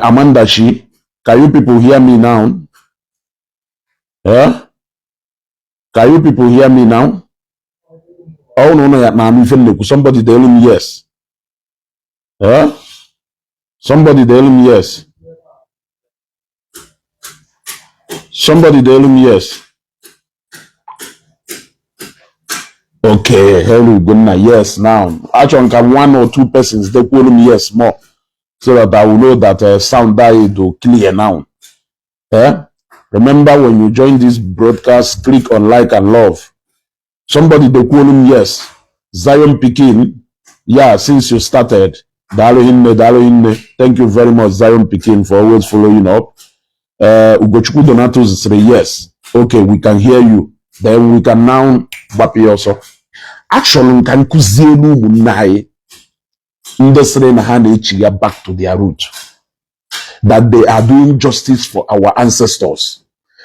Amanda Shi, can you people hear me now? Yeah? Can you people hear me now? Oh no, somebody tell him yes. Yeah? Somebody tell him yes. Somebody tell him yes. Okay, hello, good night. Yes, now. Actually, can 1 or 2 persons they call him yes more, so that I will know that sound died to clear now. Yeah? Remember, when you join this broadcast, click on like and love. Somebody they call him yes. Zion Pikin. Yeah, since you started. Dalo. Thank you very much, Zion Pikin, for always following up. Ugochukwu Donatus say yes. Okay, we can hear you. Then we can now bapi also. Actually, can kuzielu munai industry na hana back to their root. That they are doing justice for our ancestors.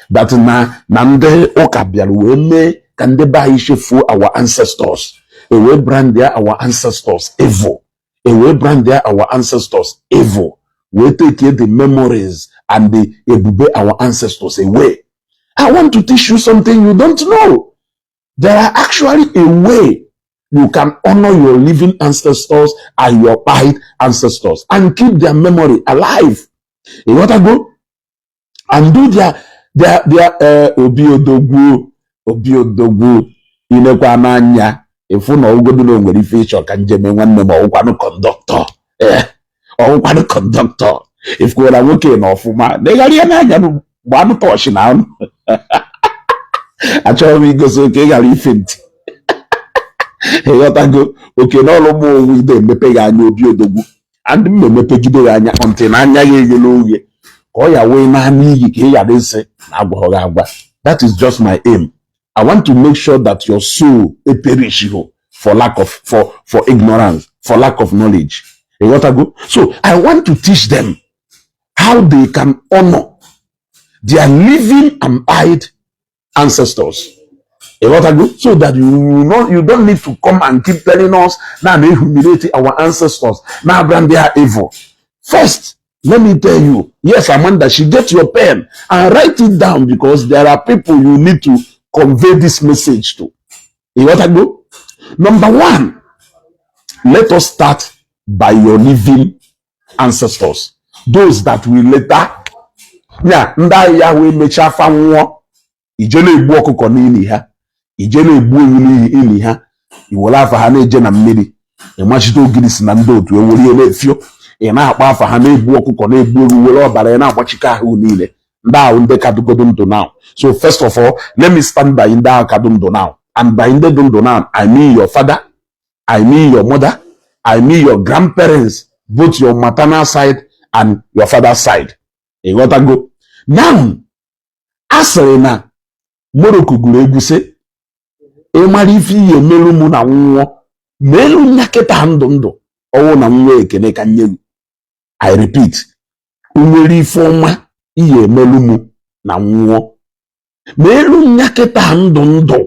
That na nande okabialu eme kande baishe for our ancestors. We brand there our ancestors evil. We brand there our ancestors evil. We take the memories and the ebube our ancestors away. I want to teach you something you don't know. There are actually a way you can honor your living ancestors and your died ancestors and keep their memory alive. You want to go and do their obiodogwu inekwananya if you know go do nwere feature kan jeme nwanne ma ọkwanu conductor ọkwanu conductor if go na nwoke na ofuma de gari na anya no gbanu touch na achọrọ m igosi oke gara ife ntị ịghọtago oke n'ọlụ mụ onwe ide emepe ya anya obi odogwu and m emepegide ya anya ntị na anya ya eghele oghe ka ọ ya wee naanị iyi ka ị ghara nsị na agwaghị agwa. That is just my aim. I want to make sure that your soul perish for lack of for ignorance, for lack of knowledge. Ịghọtago? So I want to teach them how they can honor their living and died ancestors. So that you don't need to come and keep telling us now they humiliate our ancestors. Now brand they are evil. First, let me tell you, yes, Amanda, she get your pen and write it down because there are people you need to convey this message to. Number 1, let us start by your living ancestors. Those that will later mecha fa nwo ijele egbu ọkụkọ n'ili ha ijele egbu ewu n'ili ha iwere afa ha na-eje na mmiri ịmachite ogiri si na ndị otu ewere na-efio ị na-akpa afa ha na-egbu ọkụkọ na-egbu ewu were ọbara na-agbachika ahụ niile ndị ahụ ndị kadugodo ndụ now. So first of all, let me stand by ndị ahụ kadu ndụ now, and by ndị ndụ now I mean your father, I mean your mother, I mean your grandparents, both your maternal side and your father's side. You got to go now. Asịrị na Morocco guru egwuse ịmara ife ihe emelu mụ na nwụọ melu nyakịta ndụ ọwụ na nwa ekene ka nye. I repeat, nwere ife ọma ihe emelu mụ na nwụọ melu nyakịta ndụ.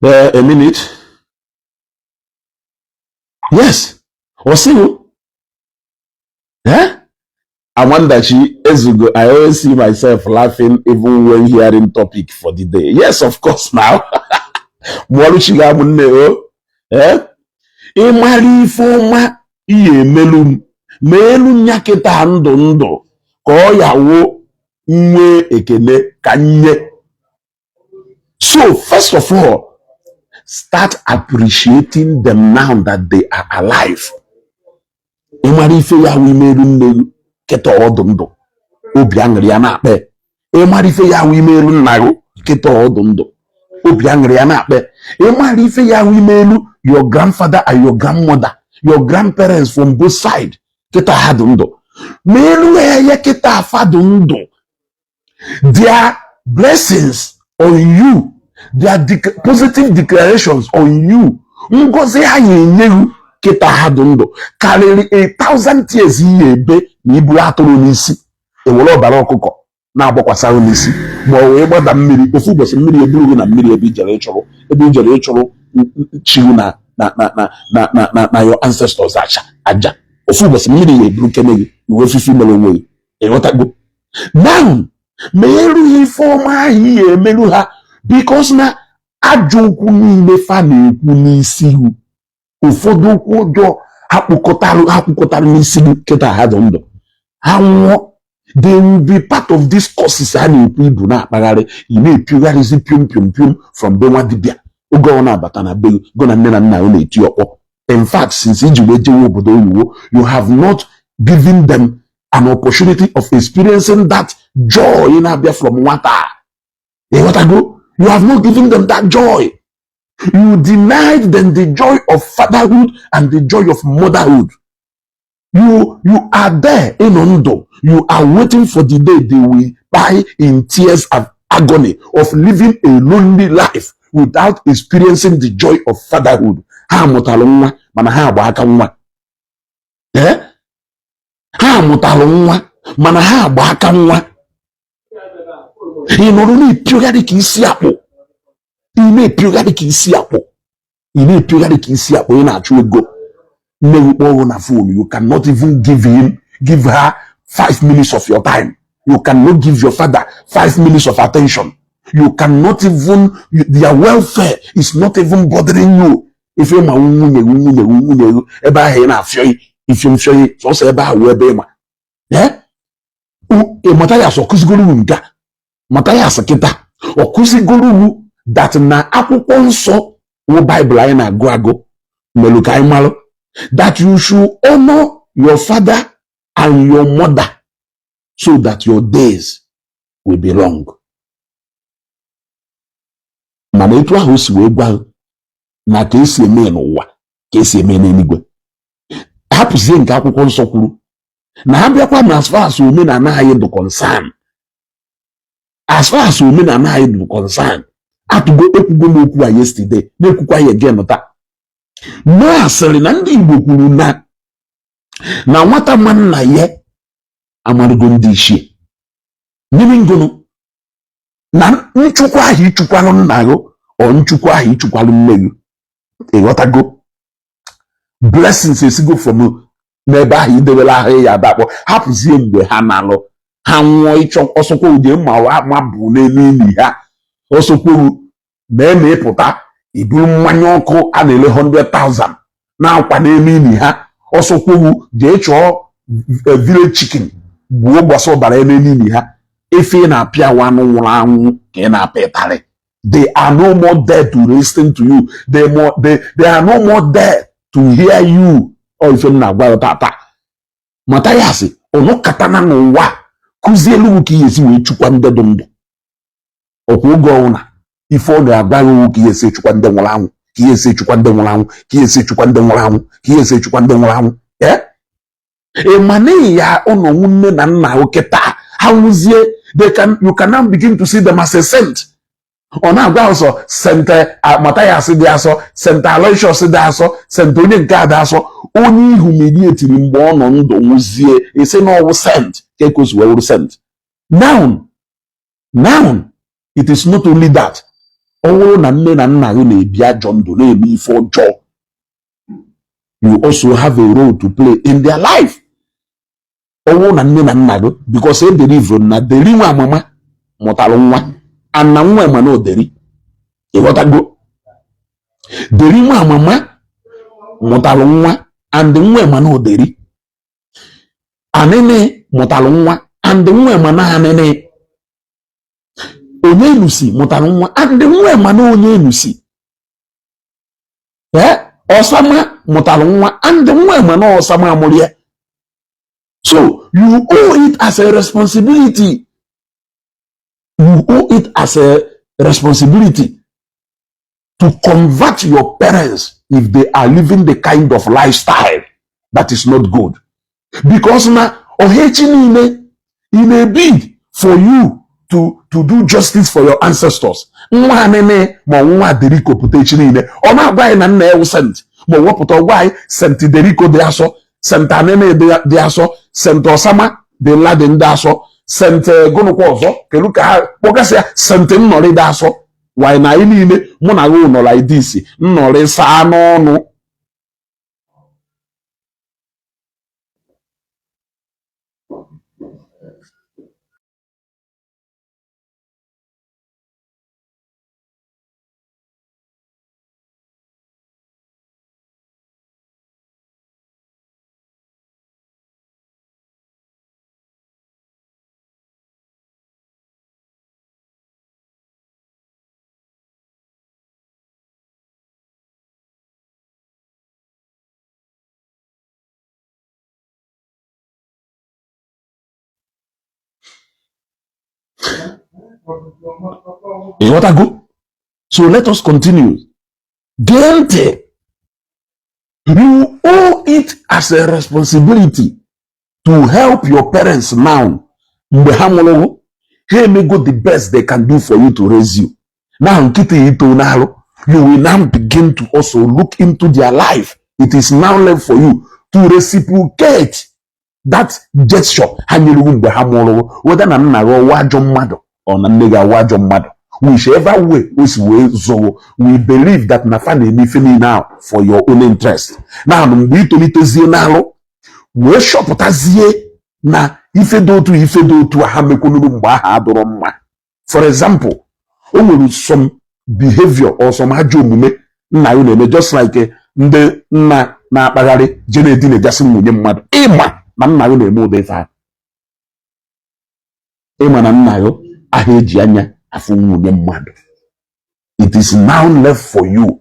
A minute. Yes. Osimu. I wonder I always see myself laughing even when hearing topic for the day. Yes, of course now. Mwaluchiga munne Imari foma iye melu nyaketa ndụ ka ọ yawo nwe ekene kanye. So first of all, start appreciating them now that they are alive. Imari fe ya wi melu keto odundo obi angri ya na-akpe. Imari fe ya wi melu nnago keto odundo obi angri ya na-akpe. Imari fe ya wi melu your grandfather and your grandmother, your grandparents from both sides keto hadundo melu ya keto afadundo. Their blessings on you, their positive declarations on you, ngozi ha yenyeru kita hadundo karịrị 1,000 years ihe ebe na ibu atụrụ n'isi ewere ọbara ọkụkọ na agbakwasa n'isi ma ọ wee gbada mmiri ofu ụbọchị mmiri eburu gị na mmiri ebe ijere ịchụrụ chiru na your ancestors aja ofu ụbọchị mmiri ya eburu kene gị iwe fifi mere onwe gị ịghọtago now ma erughị ife ọma ahụ ya emerụ ha bikos na ajọ okwu niile fa na-ekwu n'isi ihu ụfọdụ okwu ọjọọ ha kpụkọtara n'isi gị kịta ha dị ndụ ha nwụọ they will be part of these courses ha na-ekwu ibu na-akpagharị ị na-epiogharịzi piom from be nwa dibịa oge ọ na-abata na be go na nne na nna ya na-eti ọkpọ in fact since iji wee jewe obodo oyibo you have not given them an opportunity of experiencing that joy na-abịa from nwata ịghọtago you have not given them that joy. You denied them the joy of fatherhood and the joy of motherhood. You are there in Ondo. You are waiting for the day they will die in tears and agony of living a lonely life without experiencing the joy of fatherhood. Ha mụtalụ nwa mana ha agba aka nwa. Ha mụtalụ nwa mana ha agba aka nwa. Ị nọrọ na-epiogharị ka isi akpụ. Ị na-epiogharị ka isi akpụ ị na-achụ ego. Nne gị kpọọ na phone, you cannot even give her 5 minutes of your time. You cannot give your father 5 minutes of attention. You cannot even, their welfare is not even bothering you. If you're my nwunye ebe ahụ ị na-afịọ ifyomfịọ sọsọ ebe ahụ ebe ịma. Mathias ọkụzigoro nga Mathias kịta ọkụzigoro that na akwụkwọ nsọ wụ Bible anyị na-agụ melu ka anyị malụ that you should honor your father and your mother so that your days will be long. Mana etu ahụ si wee gwa na ka esi eme n'ụwa ka esi eme n'eluigwe hapụzie nke akwụkwọ nsọ kwuru na ha bịakwa na as far as omenala anyị bụ concern ekwugo m okwu a yesterday na-ekwukwa ya again taa Noah sịrị na ndị Igbo kwuru na nwata ma nna ya amarụgo ndị ichie n'ime ngonu na nchukwu ahụ ichukwalụ nna gị ọ nchukwu ahụ ichukwalụ nne gị ịghọtago blessings esigo from n'ebe ahụ idewela ahụ ya dakpọ hapụzie mgbe ha na-alụ ha nwụọ ịchọ ọsọkwa ude ma bụ n'elu ili ha ọsọkwa na ịpụta iburu mmanya ọkụ a na-ele 100,000 na-akwa n'elu ili ha ọsọkwa jee chọọ village chicken gbuo gbasa ọbara n'elu ili ha efe na-apịa anụ nwụrụ anwụ ka ị na-apịa ịtarị. They are no more there to listen to you. They are no more there to hear you. Ọ ife m na-agwa tata Mathias ọnụ katana n'ụwa kụzielu ka ihe esi wee chukwa ndị dị ndụ ọkwa oge ọnwụna ife ọ ga-agwa gị ka ihe esi chukwa ndị nwụrụ anwụ ka ihe esi chukwa ndị nwụrụ anwụ ka ihe esi chukwa ndị nwụrụ anwụ ka ihe esi chukwa ndị nwụrụ anwụ ịmana ya ụnọ nne na nna oke taa ha nwụzie you can now begin to see them as a saint. Ọ na-agwa ọsọ St. Mathias dị asọ, St. Aloysius dị asọ, St. onye nke a dị asọ, onye ihu medietiri mgbe ọ nọ ndụ nwụzie ese na ọwụ sent ka ekozi wee wụrụ sent. Now it is not only that ọ bụrụ na nne na nna gị na-ebi ajọ ndụ na-eme ife ọjọọ you also have a role to play in their life. Ọ bụrụ na nne na nna gị because e deliver na deri nwa amama mụtalụ nwa ana nwa ema na oderi ịghọtago deri nwa amama mụtalụ nwa and nwa ema na oderi anene mụtalụ nwa and nwa ema na anene onye enusi mụtalụ nwa and nwa ema na onye enusi ọsama mụtalụ nwa and nwa ema na ọsama amụrụ ya. So you owe it as a responsibility. You owe it as a responsibility to convert your parents if they are living the kind of lifestyle that is not good. Because now, in a bid for you to do justice for your ancestors. Nwa nene ma nwa deriko putechi niile. Ọ na-agwa na nna ewu sent. Ma wepụta gwa sent deriko dị asọ, sent anene dị asọ, sent Osama dị Laden dị asọ, sente gono kwa ọzọ kelu ka ha kpọgasị sente nnọrị da asọ why na anyị niile mụ na gị nọ like this nnọrị saa n'ọnụ. You want to go? So let us continue. Guilty. You owe it as a responsibility to help your parents now. Hey, may go the best they can do for you to raise you. Now, you will now begin to also look into their life. It is now left for you to reciprocate that gesture. Whether na wajo mmadụ or na nega wajo mmadụ, whichever way we believe that na fan anything now for your own interest. Now, mgbe itolitezie n'alụ wee shọpụtazie na ife dị otu aha mekwunuru mgbe aha adọrọ mma. For example, o nwere some behavior or some ajọ omume nna ya na-eme, just like ndị nna na-akpagharị jenedi na-ejasi nwunye mmadụ. Ịma na nna ya na-eme ụdị ife ahụ. Ịma na nna ya aha eji anya afụ nwunye mmadụ. It is now left for you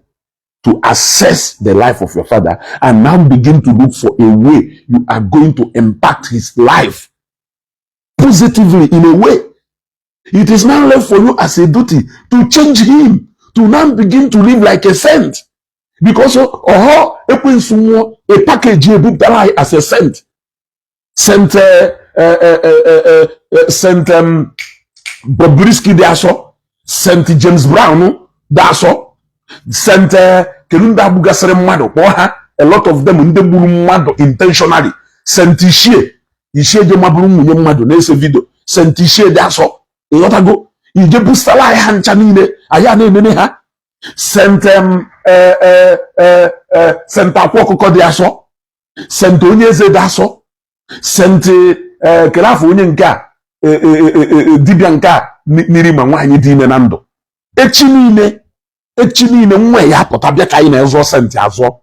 to assess the life of your father and now begin to look for a way you are going to impact his life positively in a way. It is now left for you as a duty to change him, to now begin to live like a saint. Because a package as a saint. Saint Bobrisky Daso, Saint James Brown Daso, Saint Kelunda Bugasere Mado, a lot of them in the Mado intentionally. Saint Ishie Jemabrum Mado, Nese Video, Saint Ishie Daso, a lot ago, Ijebustala Hanchanine, Ayane Neneha, Saint Saint Apoko Daso, Saint Onyeze Daso, Saint Kelafu Unyenka, Dibianka, Nirima, Wany Dine Nando. Echinine nwe ya pụta bịa ka anyị na-ezo senti azọ.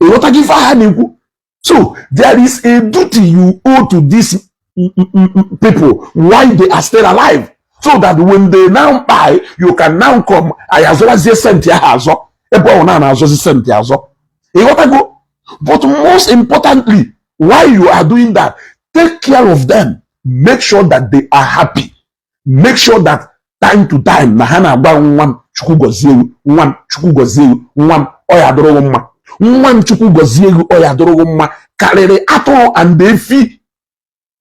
Ịghọta gị fa ha na-ekwu. So there is a duty you owe to these people while they are still alive, so that when they now die, you can now come ayazọrazie senti ahụ azọ ebe ọ na-azọzi senti azọ. Ịghọta go. But most importantly, while you are doing that, take care of them. Make sure that they are happy. Make sure that time to time na ha na-agba nwa Chukwu gozie nwa Chukwu gozie nwa oya doro mma nwa Chukwu gozie oya doro mma karịrị atụrụ and efi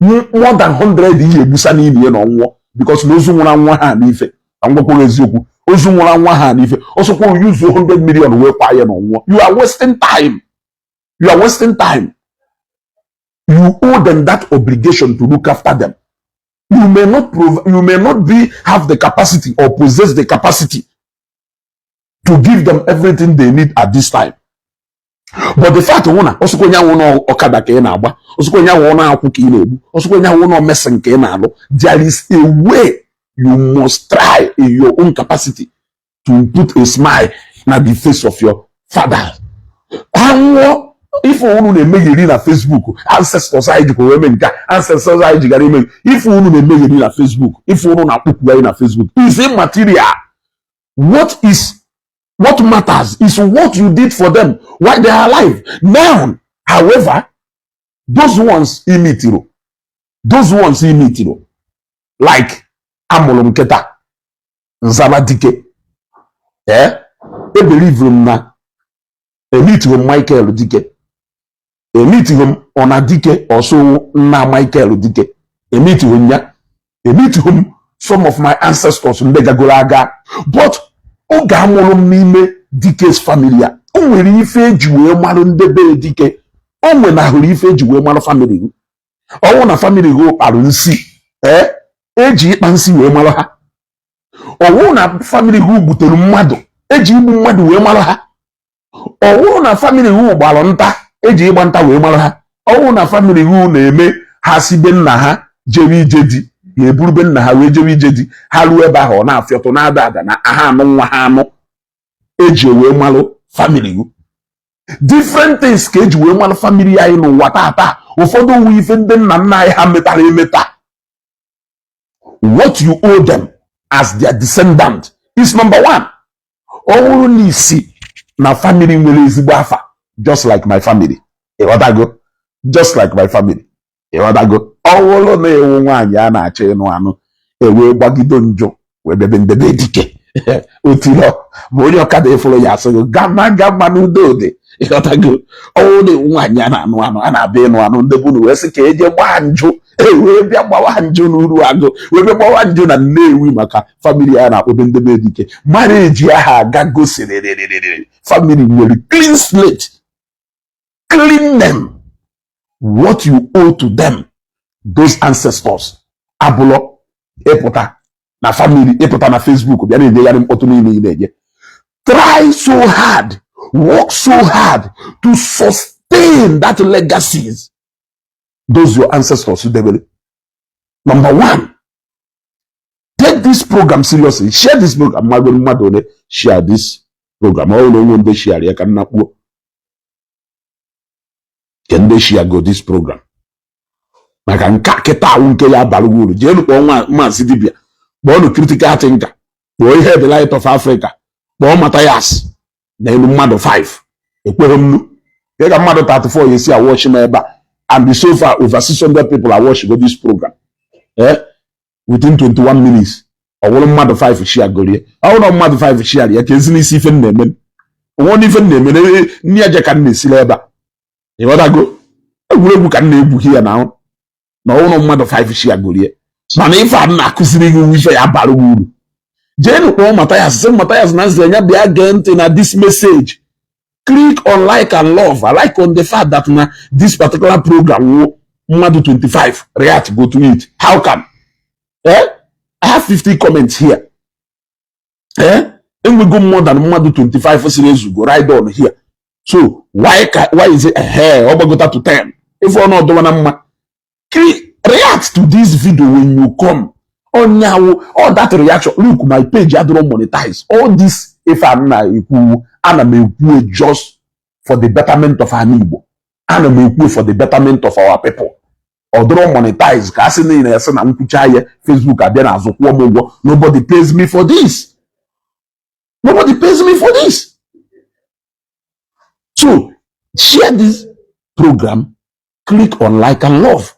more than 100 ihe egbusa n'ili ya n'ọnwụ, because na ozu nwụrụ nwa ha n'ife ngwakwa eziokwu ozu nwụrụ nwa ha n'ife ọsọkwa use 100 million wee kwa ya n'ọnwụ. You are wasting time. You are wasting time. You owe them that obligation to look after them. You may not have the capacity or possess the capacity to give them everything they need at this time. But the fact one, also when you know okada ke na agba, also when you know akwụ ka ị na-egbu, also when you know messing ka ị na-alụ, there is a way you must try in your own capacity to put a smile na the face of your father. If unu na-emegheri na Facebook, ancestors anyị jikwa wee mee nke ancestors anyị jigara eme. If unu na-emegheri na Facebook, if unu na-akpụkwugharị na Facebook, is immaterial. What matters is what you did for them while they are alive. Now, however, those ones imitiro, like Amolo Nketa, Nzaba Dike, believe na imitiro Michael Dike, imitiro Onadike, also na Michael Dike, imitiro some of my ancestors Mbegagolaga, but oge amụrụ m n'ime Dike's family a, o nwere ife eji wee marụ ndebe Dike, o nwere ahụrụ ife eji wee marụ family gị. Ọwụ na family gị kparụ nsi eji ịkpa nsị wee mara ha. Ọwụ na family hu butere mmadụ eji igbu mmadụ wee mara ha. Ọwụ na family hu gbara nta eji ịgba nta wee mara ha. Ọwụ na family hu na-eme ha si be nna ha jebe ije di ya eburu be nna ha wee jebe ije di ha ruo ebe ahụ ọ na-afịọtụ na-ada ada na aha anụ nwa ha anụ eji wee malụ family hu. Different things ka eji wee malụ family anyị n'ụwa tata. Ụfọdụ uwe ife ndị nna nna anyị ha metara emeta. What you owe them as their descendant is number one. Ọwụrụ na isi na family nwere ezigbo afa, just like my family. Ịghọtago? Just like my family. Ịghọtago? Ọwụrụ na ewu nwaanyị a na-achọ ịnụ anụ ewe gbagido njọ wee bebe ndebe dike otilo ma onye ọkada efuru ya asịgo gama n'udo dị. Ịghọtago? Ọwụrụ na ewu nwaanyị a na-anụ anụ a na-abịa ịnụ anụ ndị bunu wee sị ka eje gbaa njụ wee bịa gbawa njụ n'uru agụ wee bịa gbawa njụ na Nnewi maka family ya na-akpọbe ndebe dike. Marriage aha aga gosiri family nwere clean slate. Clean them. What you owe to them, those ancestors. Abụlọ ịpụta na family ịpụta na Facebook bịa na-enyegharị mkpọtụ niile eje. Try so hard, work so hard to sustain that legacies those your ancestors debele. Number one, take this program seriously. Share this program. Share this program. All the they share ya can not work. Can they share go this program? Maka nka keta unke ya baluguru. Jenu kwa man sidibia. Bono critical thinker. Boy head the light of Africa. Boy Matthias. Na elu mmadụ 5. Ekwe mnu. Yega mmadụ 34 yesi a watch me eba. And so far over 600 people are watching this program. Within 21 minutes. Ọwụrụ mmadụ 5 share golie. Ọwụrụ mmadụ 5 share ya kezi n'isi ife na-eme. Onwe ife na-eme ni aje ka na-esile ebe a. Ịghọtago? Egwuregwu ka na-egwu here now. Na ọwụrụ mmadụ 5 share golie. Mana ife a na-akụziri gị ife ya bara uru. Jenu kpọọ Matthias, sị Matthias na nzi anya bịa gee ntị na this message. Click on like and love. I like on the fact that this particular program mmadụ 25 react go to it. How come? I have 50 comments here. And we go more than mmadụ 25 series go right on here. So why is it obagota to 10? If you're not doing react to this video when you come. Oh now, all that reaction. Look, my page I don't monetize. All this if I'm not just for the betterment of our Igbo. And for the betterment of our people. Or don't monetize. Facebook, nobody pays me for this. Nobody pays me for this. So, share this program. Click on like and love.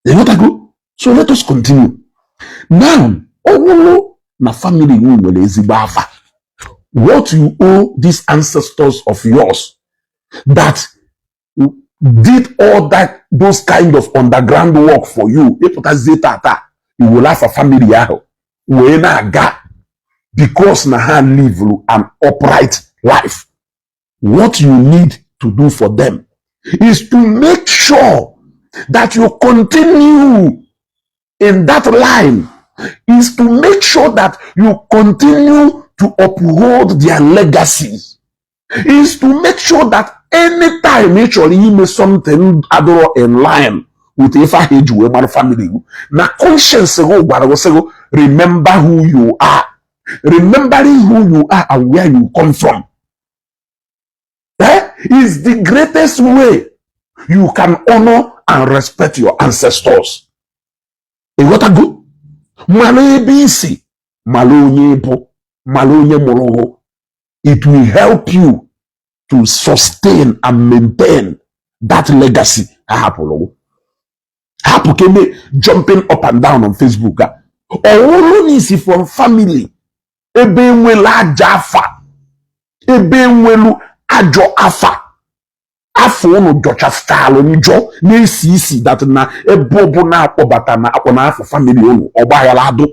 You know what I go? So let us continue. Now, na family will ezigbo afa. What you owe these ancestors of yours that did all those kind of underground work for you. You will have a family because na ha live an upright life. What you need to do for them is to make sure that you continue in that line, is to make sure that you continue to uphold their legacies, is to make sure that anytime actually you make something in line with Ifa Heju family, na conscience remember who you are. Remembering who you are and where you come from is the greatest way you can honor and respect your ancestors. What a good Malo BC, Malo Yepo, Malo Yemoro. It will help you to sustain and maintain that legacy. Hapo keme jumping up and down on Facebook. All is from family. Ebe nwelu aja afa. Ebe nwelu ajo afa. Afọ unu jochastalo njo na-esi isi that na ebe ọbụ na-akpọbata na akpọ na afọ family unu ọgbaghara adụ.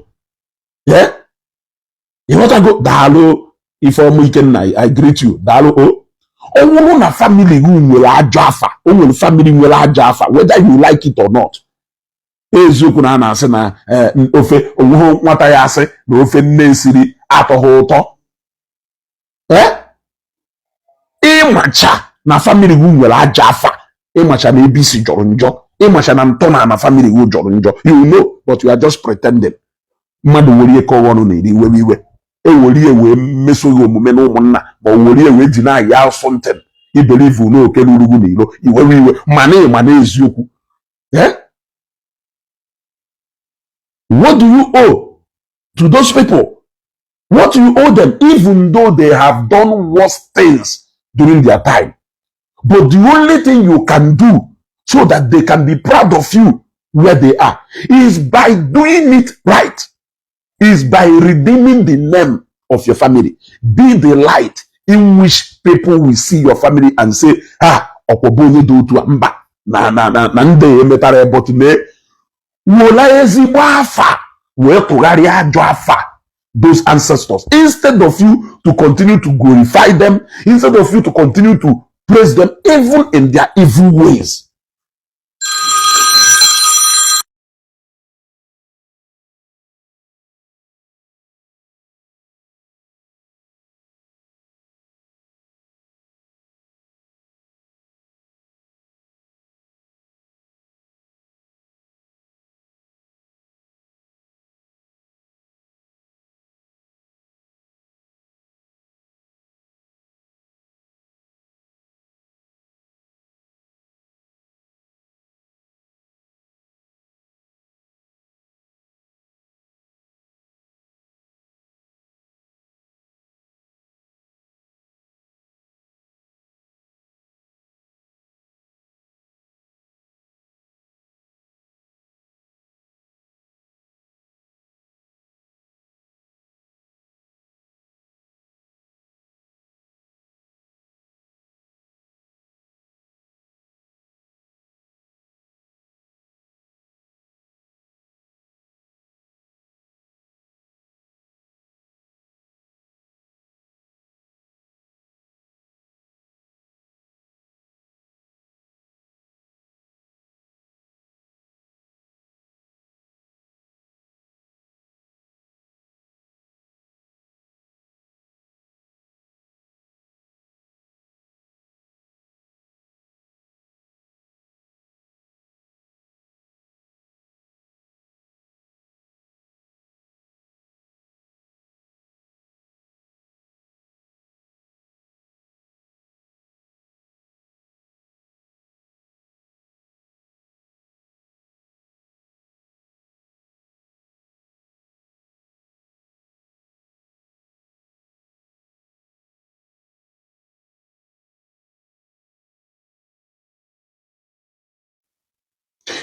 You want to go daalụ Ifeoma Ikenna, I greet you. Daalụ o. Onwuru na family unu nwere ajo afa. O nwere family nwere ajo afa whether you like it or not. eziokwu na a na-asị na ofe onweghị nwata ya asị na ofe nne siri atọghị ụtọ. Ịmacha na family gị nwere aja afa, ịmacha na ABC jọrọ njọ, ịmacha na ntọna na family gị jọrọ njọ, you know, but you are just pretending. Mmadụ were ihe kọwa ọnụ na iri iwe iwe, ewere ihe wee mesoghị omume na ụmụnna, ma o were ihe wee ji na-aya something ibelieve na oke n'urugwu na ilo, iwewe iwe ma na eziokwu. What do you owe to those people? What do you owe them, even though they have done worse things during their time? But the only thing you can do so that they can be proud of you where they are is by doing it right, is by redeeming the name of your family. Be the light in which people will see your family and say, okobonye do to mba na nde emetara ebot me wola ezigbo afa we tugari ajo afa those ancestors, instead of you to continue to glorify them, instead of you to continue to praise them even in their evil ways.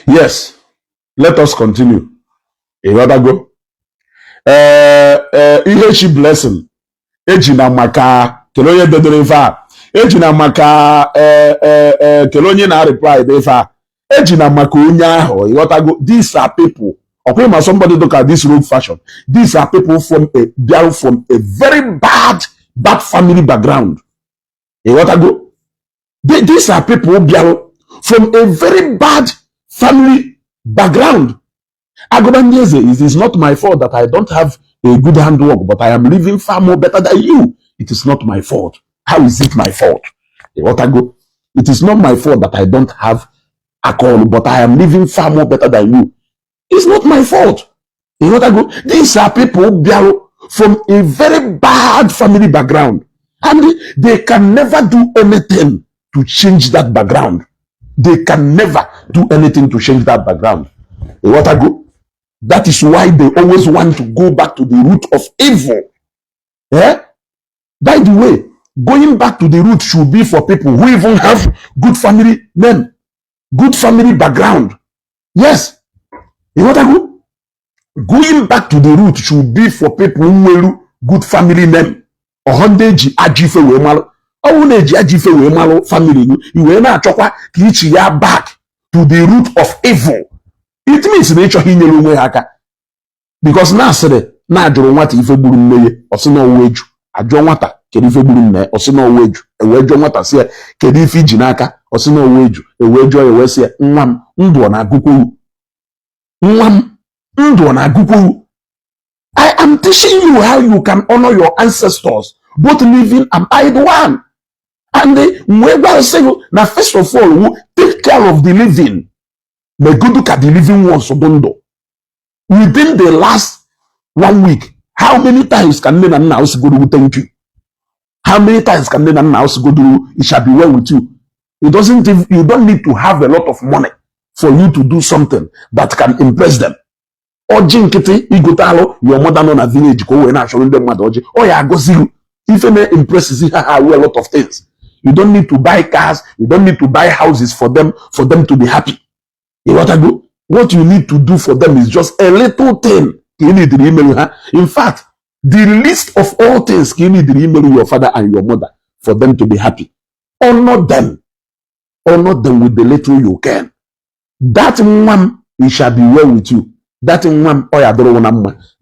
Yes, let us continue. You gotta go. Ihe blessing. Ejina maka kelonye dedere ife a. Ejina maka kelonye na reply de ife a. Ejina maka onye ahụ. You gotta go. These are people. Okay, ma somebody look at this road fashion. These are people from a very bad family background. You gotta go. These are people from a very bad family background. It is not my fault that I don't have a good handwork, but I am living far more better than you. It is not my fault. How is it my fault? It is not my fault that I don't have alcohol, but I am living far more better than you. It's not my fault. These are people from a very bad family background, and they can never do anything to change that background. They can never do anything to change that background. That is why they always want to go back to the root of evil. By the way, going back to the root should be for people who even have good family name, good family background. Yes. Going back to the root should be for people who have good family name. Family, you will not teach ya back to the root of evil. It means nature hinye haka. Because na sere na ajuru nwata ife gburu mmeye osino weju ajo nwata kedu ife gburu nne osino weju ewejo nwata sie kedu ife ji n'aka osino weju ewejo ewesi nwa m ndụ na agụkwu I am teaching you how you can honor your ancestors, both living and died one. And we say now, first of all, take care of the living. May good look at the living ones. Within the last 1 week, how many times can men and house go to thank you? How many times can men and house go to it shall be well with you? You don't need to have a lot of money for you to do something that can impress them. Oji nkiti igotalo your mother no na village ko we na show them mother oji. Oh yeah, go see you. If any impresses a lot of things. You don't need to buy cars, you don't need to buy houses for them to be happy. You know what I do? What you need to do for them is just a little thing. In fact, the least of all things you need to email your father and your mother for them to be happy. Honor them. Honor them with the little you can. That one, it shall be well with you. That one,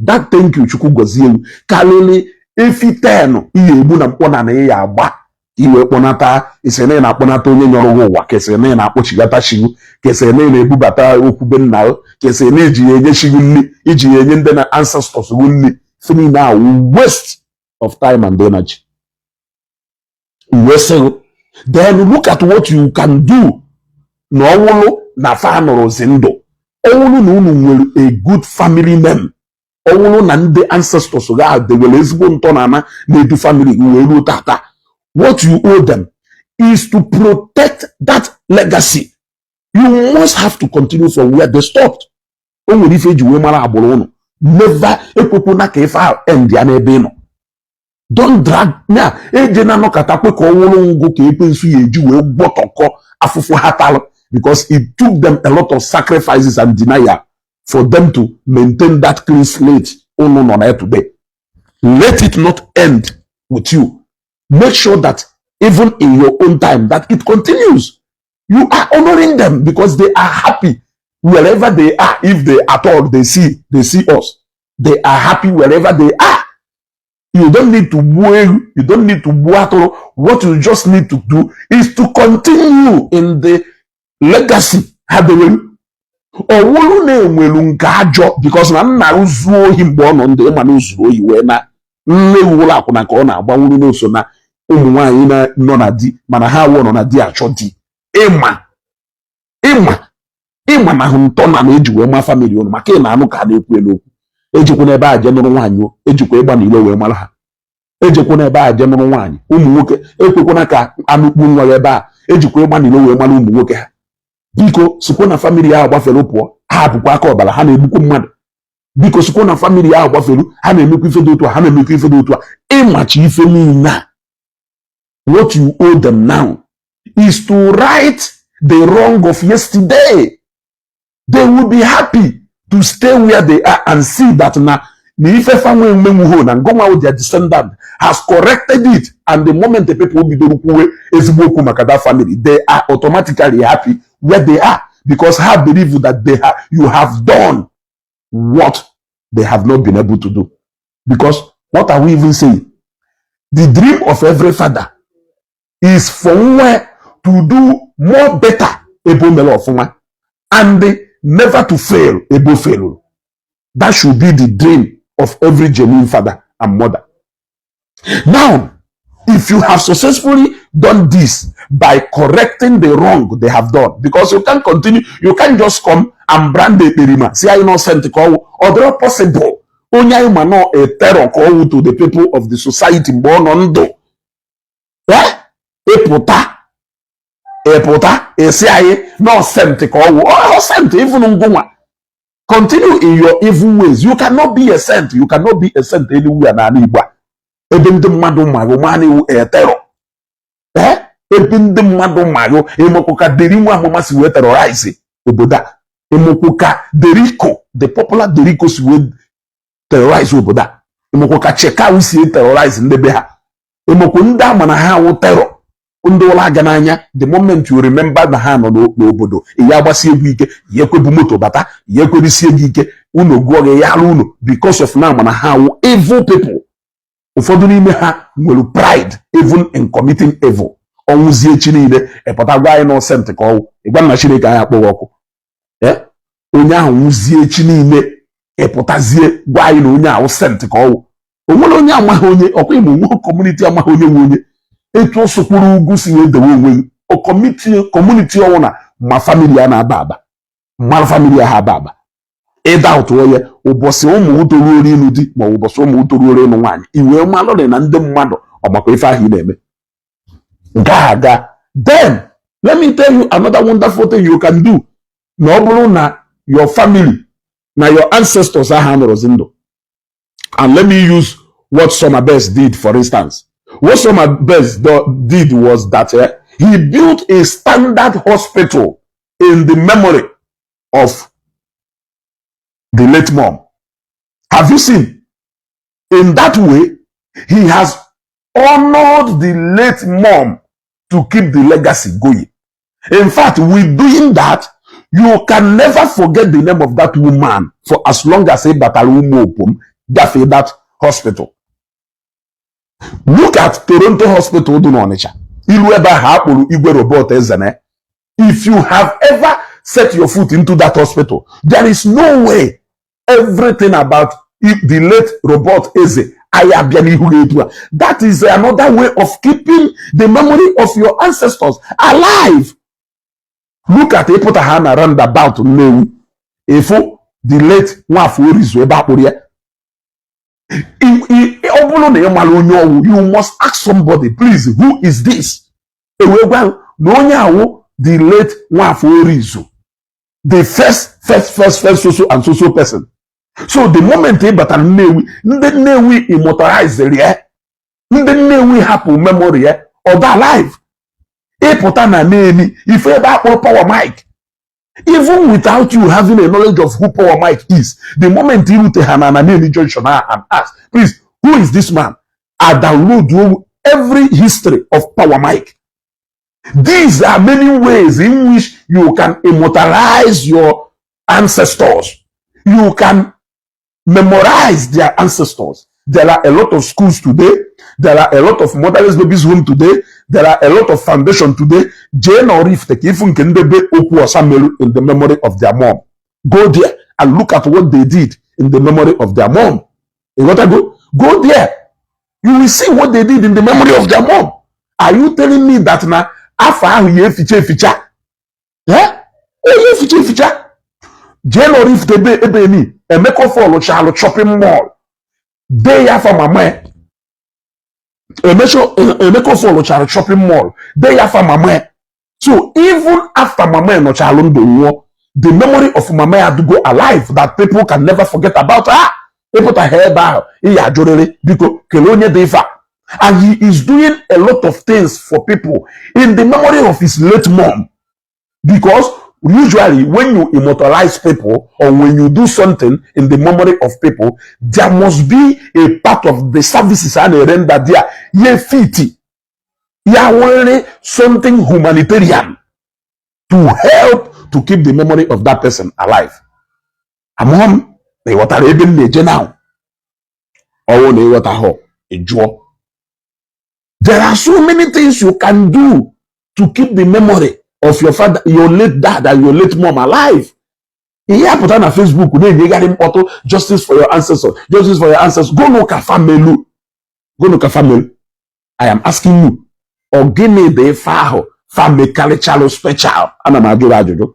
that thank you, chuku gozie. Kalele, if it ten, iye bu na mpona na ya agba. Iwe kponata, isene na kponata onye nyoro wo wa, kesene na akpochigata shigu, kesene na ebubata okube nna, kesene iji enye shigu nni, iji enye ndị na ancestors nni. Fini now waste of time and energy. Then look at what you can do. No wolo na fa noro zindo. Owulu na unu nwere a good family name. Owulu na ndị ancestors ga they will ezigbo ntona na edu family uwe tata. What you owe them is to protect that legacy. You must have to continue from where they stopped. Only if you mara abolo. Never ekwekuna ka ife end ya n'ebe no. Don't drag na ejena no katakwe ko wolo ngo ka epensu ye eji we gbotoko afufu hatalo because it took them a lot of sacrifices and denial for them to maintain that clean slate on today. Let it not end with you. Make sure that even in your own time that it continues. You are honoring them because they are happy wherever they are. If they at all they see us, they are happy wherever they are. You don't need to boil, you don't need to boil. What you just need to do is to continue in the legacy. Because na uzuo himbo on the man uzuo iwena nne akuna ka ọ na-agba wuru n'oso na ụmụ nwaanyị na nọ na di mana ha wụọ na di achọ di ịma na hụ ntọ na eji wee ma family unu maka na anụ ka na-ekwu elu ejikwa n'ebe a je nụrụ nwaanyị ejikwa ịgba n'ilo wee mara ha ejikwa n'ebe a je nụrụ nwaanyị ụmụ nwoke ekwekwana ka anụkpu nwa ebe a ejikwa ịgba n'ilo wee mara ụmụ nwoke ha biko sikwa na family ahụ gbafere pụọ ha bụkwa aka ọbara ha na-egbukwu mmadụ biko sikwa na family ahụ gbafere ha na-emekwa ife dị otu a ha na-emekwa ife dị otu a ịmachi ife niile. What you owe them now is to right the wrong of yesterday. They will be happy to stay where they are and see that now if family and go out their descendant has corrected it, and the moment the people will be doing that family, they are automatically happy where they are because have believed that you have done what they have not been able to do. Because what are we even saying? The dream of every father is for where to do more better and never to fail fail. That should be the dream of every genuine father and mother. Now, if you have successfully done this by correcting the wrong they have done, because you can't continue, you can't just come and brand the perima. See, I innocent call or they're possible. Only a terror call to the people of the society born on do. Epota, no sent call or sent even ngoma. Continue in your evil ways. You cannot be a saint. You cannot be a saint anywhere na anigba. Ebinde mmadu mayo mani terror. Ebinde mmadu mayo emokoka derimu amomasi we terrorize oboda. Emokoka deriko, the popular deriko si we terrorize oboda. Emokoka cheka we si terrorize ndebe ha. Emokunda mana ha wo terror. The moment you remember the hand on obodo, moto bata, because of now how evil people will pride even in committing evil. onye ahụ nwụzie echi niile ịpụtazie gwa anyị na onye ahụ sent ka ọwụ onwere onye amaghị onye ọkwa Igbo nwe kọmuniti amaghị onye nwe onye etu o sokwuru ugwu si wee dewe onwe kọmuniti ọwụna ma famili ya na-aba aba mmadụ famili ya ha aba aba ịda ụtụ ya ụbọchị ụmụ toruo ịnụ di ma ụbọchị ụmụ toruo ịnụ nwaanyị iwe malụrị na ndị mmadụ ọgbakọ ife ahụ ị na-eme ga. Then let me tell you another wonderful thing you can do. Na ọ bụrụ na your family na your ancestors aha nọrọzi ndụ. And let me use what Soma Best did, for instance. What Soma Best did was that he built a standard hospital in the memory of the late mom. Have you seen? In that way, he has honored the late mom to keep the legacy going. In fact, with doing that, you can never forget the name of that woman for as long as a Batalumopum that hospital. Look at Toronto Hospital do Onitsha. If you have ever set your foot into that hospital, there is no way everything about the late Robert Eze. That is another way of keeping the memory of your ancestors alive. Look at Epotahana roundabout Newu. If the late Wafurizu Ebapuria. You must ask somebody, please, who is this? The late Wafurizu. The first so person. So the moment Newi immortalize the Newi happen memory of that life. If ever Power Mike, even without you having a knowledge of who Power Mike is, the moment you take Hananani junction and ask, please, who is this man? I download every history of Power Mike. These are many ways in which you can immortalize your ancestors. You can memorize their ancestors. There are a lot of schools today. There are a lot of motherless babies home today. There are a lot of foundation today. Jane or if even can be in the memory of their mom. Go there and look at what they did in the memory of their mom. You want to go? Go there. You will see what they did in the memory of their mom. Are you telling me that now after you feature? Yeah? You feature? Jane or if they be ebeni and make off all Charlotte shopping mall. They are for my man. Shopping mall. They are for mama. So even after mama no chalondo, the memory of mama had to go alive that people can never forget about her. People to hear about because Kelonia Deva. And he is doing a lot of things for people in the memory of his late mom. Because usually when you immortalize people or when you do something in the memory of people, there must be a part of the services and a render there. Ye fiti. You something humanitarian to help to keep the memory of that person alive. Among the water even the now. Or the water hole, a jaw. There are so many things you can do to keep the memory of your father, your late dad, and your late mom alive. Here put on a Facebook, you got him auto justice for your ancestors. Justice for your ancestors. Go look at family. Go look at family. I am asking you. Or give me the family cultural special. And I'm ajojo.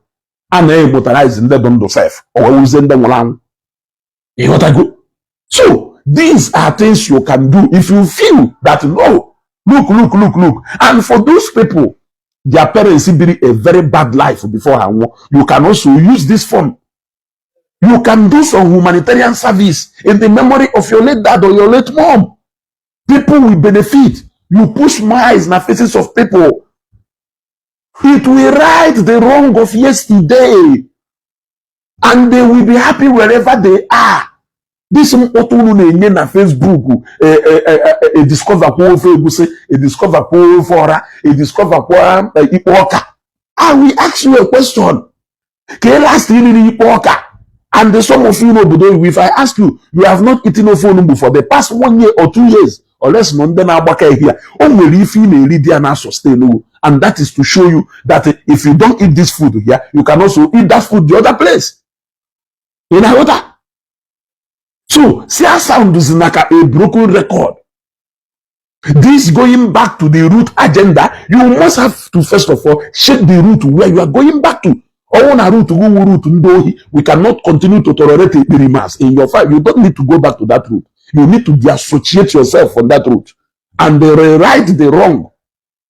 And they motorize in the bundle self. Or who's in the one. You know what I go? So these are things you can do if you feel that no. Look. And for those people, their parents built a very bad life beforehand. You can also use this form. You can do some humanitarian service in the memory of your late dad or your late mom. People will benefit. You push smiles in the faces of people. It will right the wrong of yesterday. And they will be happy wherever they are. This is what we do na Facebook. A discover a discover a discover I will ask you a question. Can last in and some of you know, if I ask you, you have not eaten a phone for the past 1 year or 2 years, or less than here. Only if you may read and sustainable. And that is to show you that if you don't eat this food here, you can also eat that food the other place. You know what? So, see how sound is like a broken record. This going back to the root agenda, you must have to first of all check the root where you are going back to. We cannot continue to tolerate Ipirimas in your fight. You don't need to go back to that root. You need to deassociate yourself from that root and rewrite the wrong.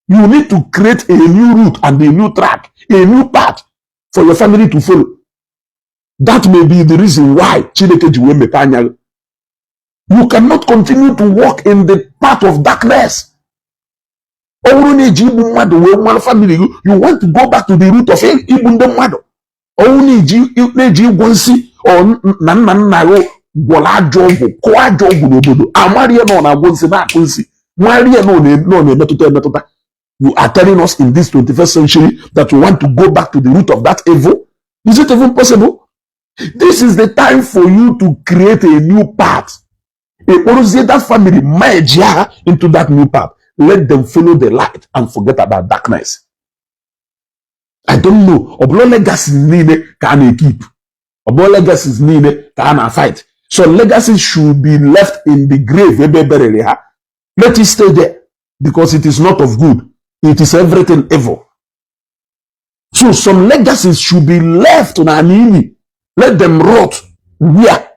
You need to create a new route and a new track, a new path for your family to follow. That may be the reason why you cannot continue to walk in the path of darkness. You want to go back to the root of even the mother. Only Gonsi or Nananago, Gola Jogo, Koa Jogo, Amaria non Agonsi, Maria no. You are telling us in this 21st century that you want to go back to the root of that evil? Is it even possible? This is the time for you to create a new path. That family merge into that new path. Let them follow the light and forget about darkness. I don't know. Oblo legacy needed can keep. Oblo legacies needed can fight. So legacy should be left in the grave. Let it stay there because it is not of good. It is everything evil. So some legacies should be left on an enemy. Let them rot. Where?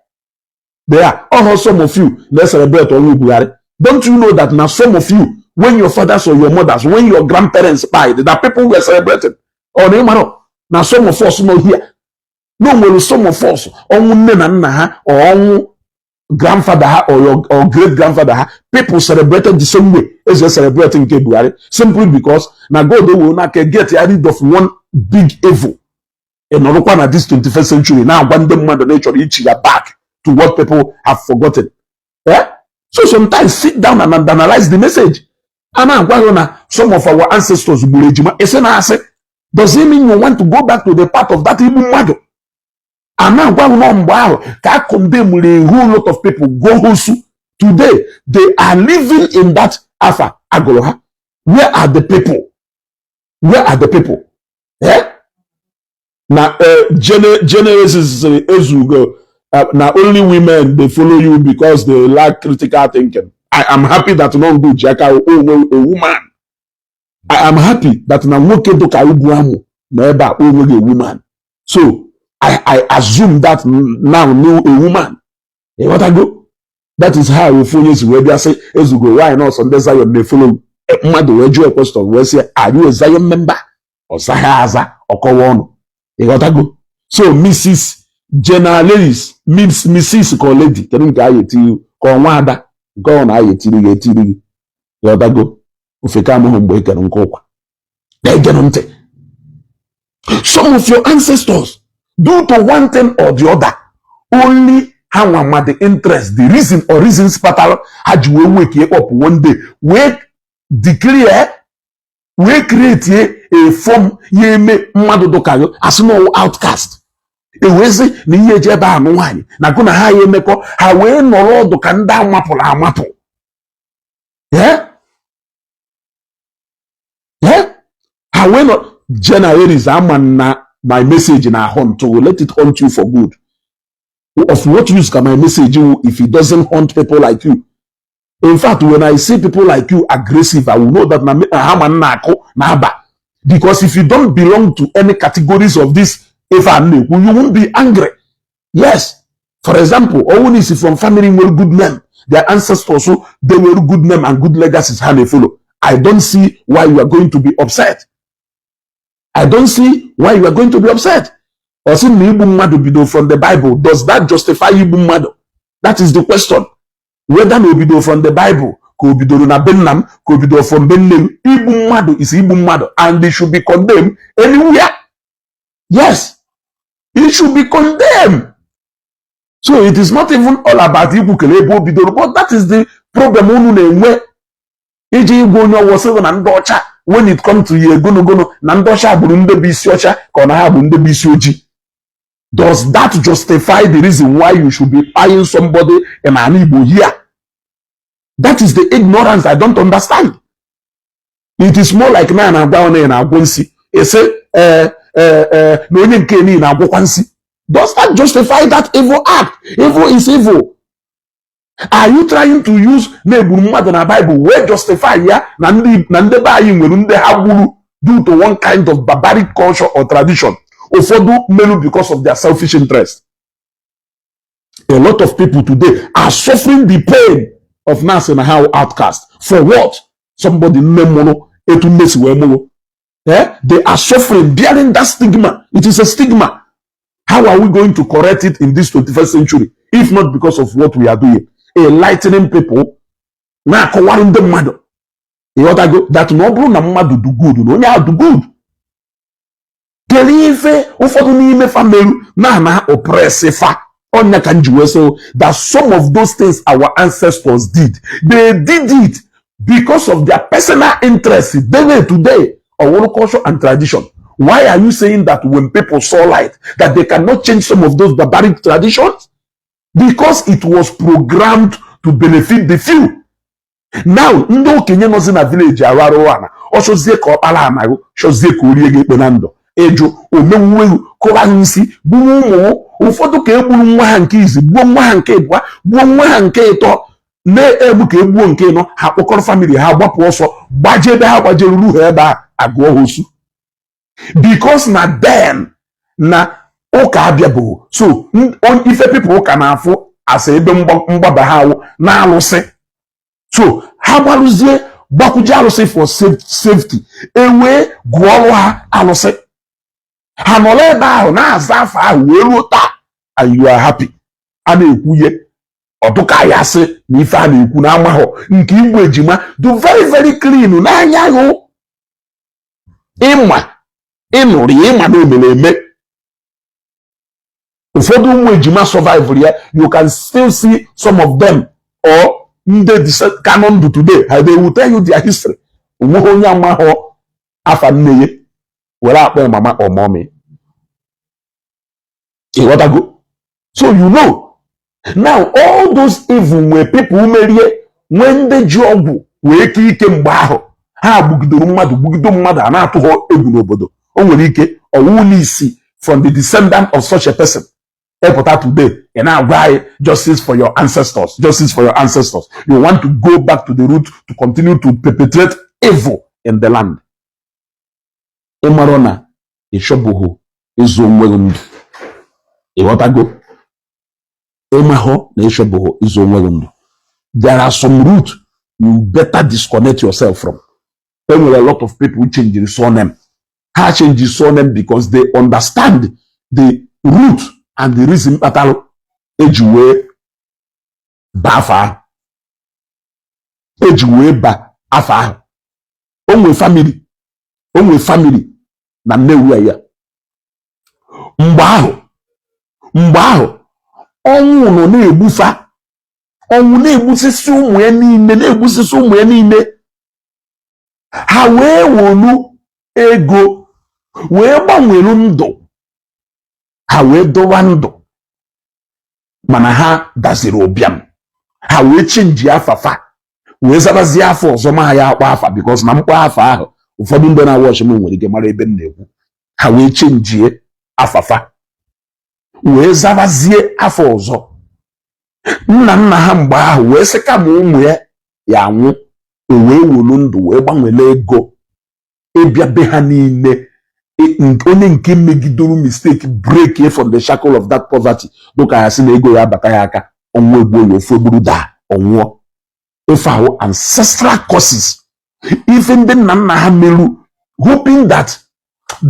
There. Oh, some of you, let's celebrate all you. Don't you know that now some of you, when your fathers or your mothers, when your grandparents died, that people were celebrating? Oh, no, now some of us know here. No, well, some of us, or grandfather or great grandfather, people celebrated the same way as you're celebrating Kebuari, simply because now God will not get rid of one big evil. And not this 21st century, now one them mother nature each year back to what people have forgotten. Yeah? So sometimes sit down and analyze the message. And now some of our ancestors, does it mean you want to go back to the path of that evil mother? And now can condemn a whole lot of people go hosu. Today they are living in that Alpha Agoloha. Where are the people? Where are the people? Yeah? Now Genesis Ezugo. Now only women they follow you because they lack critical thinking. I am happy that non do Jaka a woman. I am happy that now woke to Kaubuamu never only a woman. So I assume that now know a woman. Hey, what I go? That is how we follow you. Where they say, as you go, why not? Sunday Zion they follow. Mother, where you a question? Where say, are you a Zion member or Sahaza or Kawan? Hey, what I go? So Mrs. General ladies, Mrs. Call lady, telling the to you, Kawada, go on, I tell you, what I go? If you come home, we can go. They get on. Some of your ancestors, due to one thing or the other, only how the interest, the reason or reasons pattern had you wake up one day, we declare, we create a form ye me madodokayo as no outcast. E wezi ni ye jeba anwani na kuna ha ye meko ha we no do kanda amapo. Yeah? Yeah? Ha we no January na my message in our hunt to let it hunt you for good. Of what use can my message you if it doesn't hunt people like you? In fact, when I see people like you aggressive, I will know that because if you don't belong to any categories of this, if I knew, you won't be angry. Yes. For example, Owuni is from family were good men. Their ancestors, so they were good men and good legacies how they follow. I don't see why you are going to be upset. I don't see why you are going to be upset. Or see Ibu from the Bible. Does that justify Ibu? That is the question. Whether Ibu from the Bible, Kobido na Benam, Kobido from Benam, Ibu is Ibu, and they should be condemned anywhere. Yes, it should be condemned. So it is not even all about Ibu Kelebo Bido, but that is the problem. When it comes to Yegono, Nandosha Burunde Bisiocha, Konaha Bunde Bisioji. Does that justify the reason why you should be eyeing somebody in an Igbo here? That is the ignorance I don't understand. It is more like Nana down in Agonsi. It say, no one came in Agokwansi. Does that justify that evil act? Evil is evil. Are you trying to use na-egburu mmadụ na Bible wee justify ya na ndị be anyị nwere ndị ha gburu due to one kind of barbaric culture or tradition? Ụfọdụ melu because of their selfish interest. A lot of people today are suffering the pain of Nancy and how outcast. For what? Somebody memono etu mesi we mo. They are suffering, bearing that stigma. It is a stigma. How are we going to correct it in this 21st century? If not because of what we are doing. Enlightening people. Na kowarin the mother. That no bro na mmadụ do good. No nya do good. Telife ụfọdụ n'ime family na oppressive. So that some of those things our ancestors did, they did it because of their personal interest today or culture and tradition. Why are you saying that when people saw light that they cannot change some of those barbaric traditions? Because it was programmed to benefit the few. Now, ndo kenye nozi na village ararowana oshozie ka okpala amago shozie ka oriege penando ejo omewuwe kola nsi bunu mo ụfọdụ ka egburu nwa ha nke izi gbuo nwa ha nke ịbụa gbuo nwa ha nke ịtọ na-egbu ka egbuo nke ịnọ ha kpọkọrọ famili ha gbapụ ọsọ gbaje ebe ha gbajeruru ha ebe a agụọ ha osu because na then na ụka abịa bụ so ife people ụka na-afụ asa ebe mgbaba ha awụ na alụsị so ha gbarụzie gbakwuje alụsị for safety ewee gụọrụ ha alụsị ha nọrọ ebe ahụ na-aza afọ ahụ wee ruo taa and you are happy. A na-ekwuye ọdụka ya sị na ife a na-ekwu na amahọ nke igwe ejima do very very clean n'anya hụ ịma ịnụrụ ya ịma na omere eme ụfọdụ ụmụ ejima survive ya you can still see some of them or ndị canon do today they will tell you their history onweghị onye amahọ afa nne ya were akpọ mama or mommy. Go. So you know, now all those evil where people when they job wee ike mgbe ahụ ha gbugidoro mmadụ a na-atụghọ egwu n'obodo o nwere ike ọwụli isi from the descendant of such a person epụta today ị na-agwa anyị justice for your ancestors, justice for your ancestors. You want to go back to the root to continue to perpetrate evil in the land. Ịmarọ ịchọbụghị ịzụ onwe ndụ ịghọtago ịmahụ na ịchọbụghị ịzụ onwe ndụ. There are some roots you better disconnect yourself from. There were a lot of people who change the surname. How change the surname because they understand the root and the reason battle ejiwe bafa ejiwe ba afa onwe family na nnewu ya mgbe ahụ ọnwụ nọ na-egbufa ọnwụ na-egbusisi ụmụ ya niile ha wee wolu ego wee gbanwere ndụ ha wee dọwa ndụ mana ha daziri ụbịam ha wee chenji afafa wee zabazie afọ ọzọ ma ya akpọ afa because na mkpọ afa ahụ ụfọdụ ndị na-awọchi m nwere ike mara ebe m na-ekwu ha wee chenjie afafa wee zabazie afọ ọzọ nna ha mgbe ahụ wee sị ka ma ụmụ ya anwụ o wee wolu ndụ wee gbanwere ego ịbịa be ha niile onye nke megidoro mistake break from the shackle of that poverty dịka ya sị na ego ya abata ya aka ọnwụ egbuo ya ofu egburu daa ọnwụọ ife ahụ ancestral causes ife ndị nna ha meru hoping that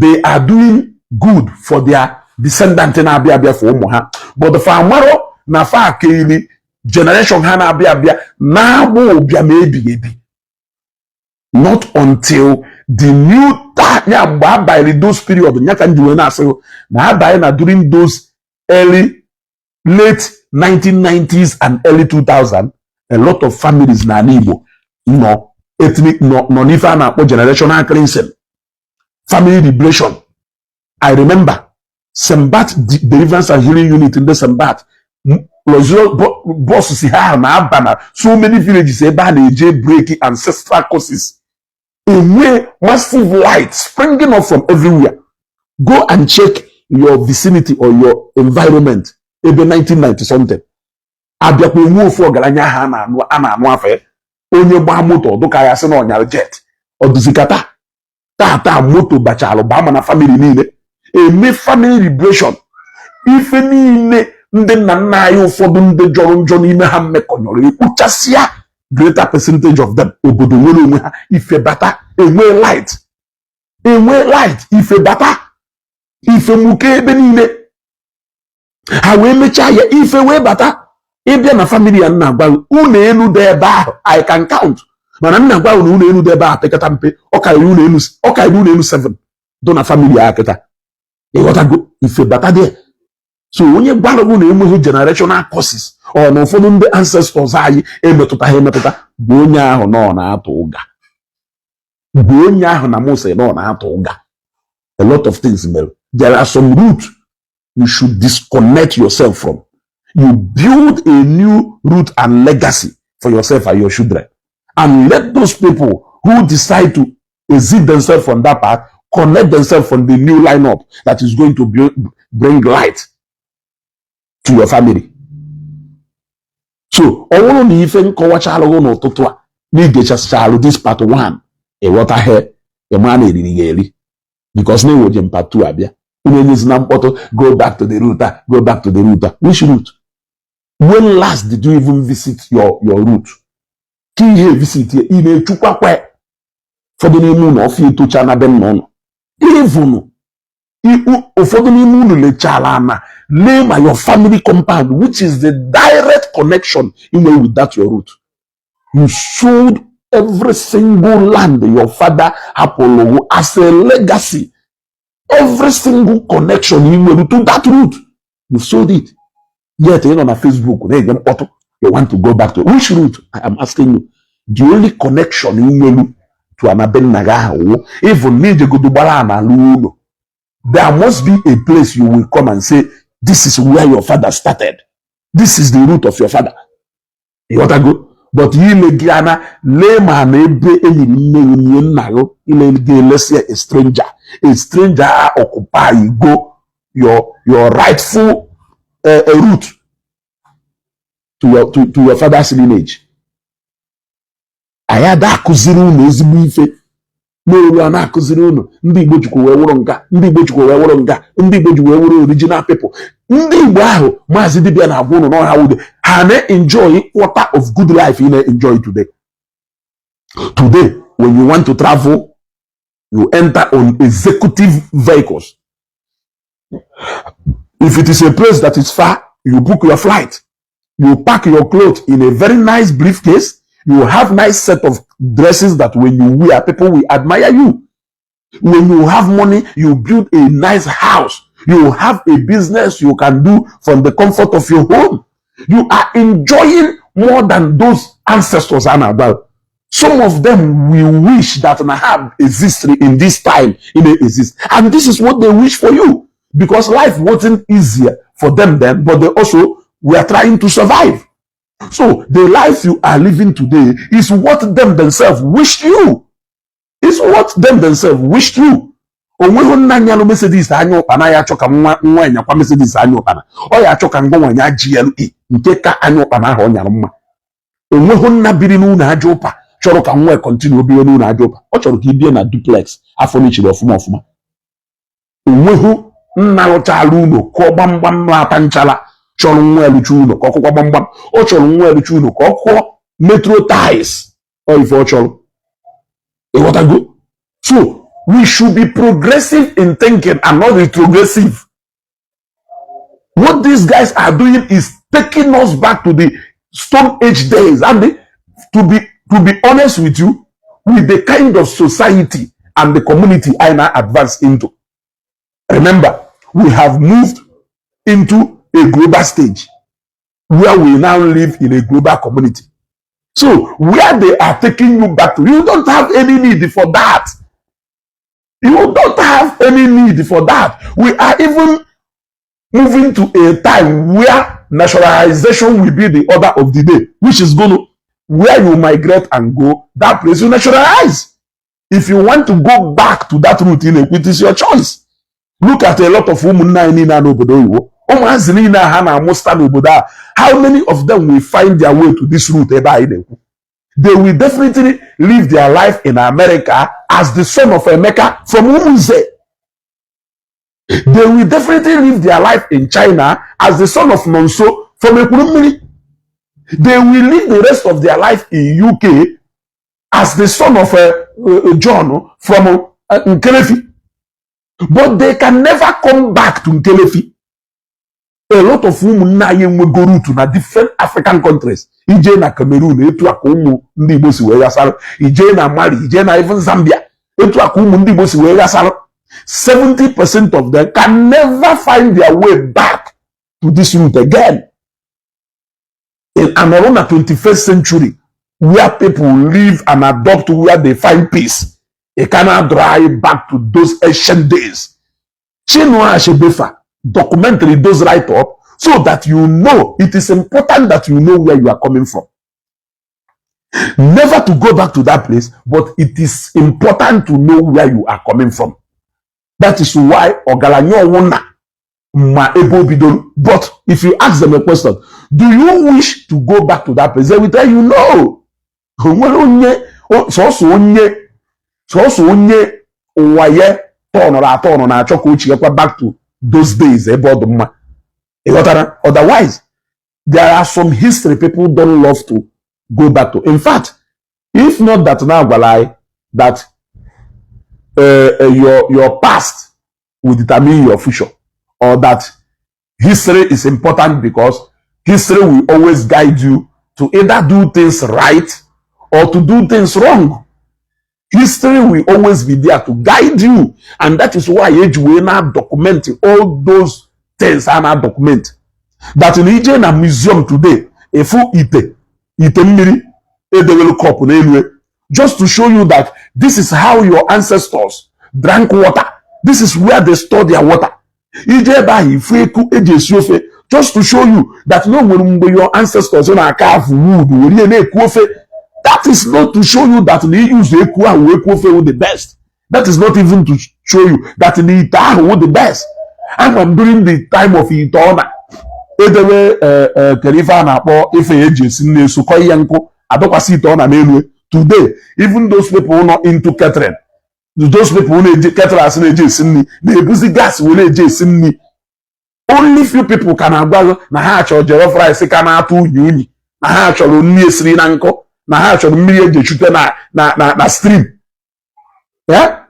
they are doing good for their descendant na-abịa abịa for ụmụ ha but the famaro na fa keili generation ha na-abịa abịa na-agbụ ụbịam ebighị ebi not until the new ya mgbe abalị those period nya ka njiwe na-asị na abalị na during those late 1990s and early 2000 a lot of families na Igbo nọ ethnic nọ n'ife a na-akpọ generational cleansing, family liberation. I remember Sembat Deliverance and Healing Unit in the Sembat boss si ha na abana so many villages ebe a na-eje break ancestral causes. A way massive light springing up from everywhere. Go and check your vicinity or your environment ebe 1990 something abịakwa enwe ofu ọgaranya ha a na-anụ afa onye gbaa moto dụka ya sị na ọnyara jet ọdụzikata tata moto bachalụ baa mana family niile eme family liberation ife niile ndị nna nna anyị ụfọdụ ndị jọrọ njọ n'ime ha mmekọnyọrọ ekpuchasịa greater percentage of them obodo nwere onwe ha ife bata enwe light ife bata ife muke ebe niile ha wee mechaa ya ife wee bata ịbịa na family ya nna agwa unu elu dị ebe ahụ I can count mana nna agwa unu elu dị ebe ahụ pekata mpe ọkarịrị unu elu 7 do na family ya kịta ịghọtago ife bata dị so onye gwara unu enweghị generational causes ọ na ụfọdụ ndị ancestors anyị emetụta bụ onye ahụ nọ na-atụ ụga bụ onye ahụ na Mose nọ na-atụ ụga a lot of things mere there are some roots you should disconnect yourself from. You build a new root and legacy for yourself and your children. And let those people who decide to exit themselves from that path connect themselves from the new lineup that is going to bring light to your family. So, all of the even kọwachalụ n'ụtụtụ a n'igechachalụ this part 1 ịghọtahe man eriri because na ewoje part 2 abịa na mkpọtụ go back to the root. Which root? When last did you even visit your root? Ki ihe visit ye ị na-echukwa kwe ụfọdụ n'ime unu ọfịa etocha na be nọ nọ even ụfọdụ n'ime unu lechala na lee ma your family compound which is the direct connection with that your root. You sold every single land your father hapụrụ as a legacy. Every single connection to that root, you sold it. Yet on Facebook, you want to go back to which root? I am asking you. The only connection to an Aben even there must be a place you will come and say, this is where your father started. This is the root of your father. You want to go? But Giana, layman, let's say a stranger. A stranger occupy you go your rightful route to your father's lineage. Ayada akụziri unu ezigbo ife n'olu a na-akụziri unu ndị Igbo jikwa wee wụrụ nga ndị Igbo jikwa wee wụrụ nga ndị Igbo ji wee wụrụ original people ndị Igbo ahụ Maazị Dibia na-agwa unu n'ọha wude ha na-enjoy quarter of good life ị na-enjoy today. Today when you want to travel you enter on executive vehicles. If it is a place that is far, you book your flight. You pack your clothes in a very nice briefcase. You have nice set of dresses that when you wear, people will admire you. When you have money, you build a nice house. You have a business you can do from the comfort of your home. You are enjoying more than those ancestors are about. Some of them will wish that Nahab exists in this time, and this is what they wish for you, because life wasn't easier for them then, but they also were trying to survive. So the life you are living today is what them themselves wished you. It's what them themselves wished you. Onweghị nna nya no Mercedes anya ụkpana ya chọka nwa anya kwa Mercedes anya ụkpana ọ ya chọka ngwa nya GLE nke ka anya ụkpana ahụ nyara mma. Onweghị nna biri n'ụlọ aja ụpa chọrọ ka nwa continue biri n'ụlọ aja ụpa ọ chọrọ ka ibie na duplex afọ n'ichiri ọfụma. Onweghị nna lụchala ụlọ kụọ gbamgbam na-ata nchala chọrọ nwa eluchi ụlọ ka ọkụkwa gbamgbam ọ chọrọ nwa eluchi ụlọ ka ọ kụọ metro ties ọ ife ọ chọrọ. Ịghọtago? So we should be progressive in thinking and not retrogressive. What these guys are doing is taking us back to the Stone Age days. And to be honest with you, with the kind of society and the community I now advance into. Remember, we have moved into a global stage where we now live in a global community. So where they are taking you back to, you don't have any need for that. You don't have any need for that. We are even moving to a time where naturalization will be the order of the day, which is going to, where you migrate and go, that place you naturalize. If you want to go back to that routine, it is your choice. Look at a lot of women now in Obodo. How many of them will find their way to this route? They will definitely live their life in America as the son of Emeka from Umunze. They will definitely live their life in China as the son of Nonso from Ekurumiri. They will live the rest of their life in UK as the son of John from Nkelefi. But they can never come back to Nkelefi. A lot of women now go to na different African countries. Ije na Cameroon, etu akumu ndi Igbo si wee gasara. Ije na Mali, ije na even Zambia, etu akumu ndi Igbo si wee gasara. 70% of them can never find their way back to this route again. In around the 21st century, where people live and adopt where they find peace, it cannot drive back to those ancient days. Chinua Achebe documentary those right up so that you know. It is important that you know where you are coming from. Never to go back to that place, but it is important to know where you are coming from. That is why Ogalanyo Wona Ma Ebo Bidon. But if you ask them a question, do you wish to go back to that place? They will tell you no. So back to those days about the. Otherwise, there are some history people don't love to go back to. In fact, if not that now, that your past will determine your future, or that history is important because history will always guide you to either do things right or to do things wrong. History will always be there to guide you, and that is why we now document all those things are now document. That in Ije museum today, a full ite miri, they will cup just to show you that this is how your ancestors drank water. This is where they store their water. Just to show you that no, when your ancestors on a calf wood, that is not to show you that they use eku and eku with the best. That is not even to show you that the Ita with the best. And during the time of Itona, today, even those people who are not into catering, those people who are catering, they busy gas will only few people can have na hatch or jollof rice can have 2 uni, na hatch or only Sri Lanka, na hatch or million shoot na stream. Yeah?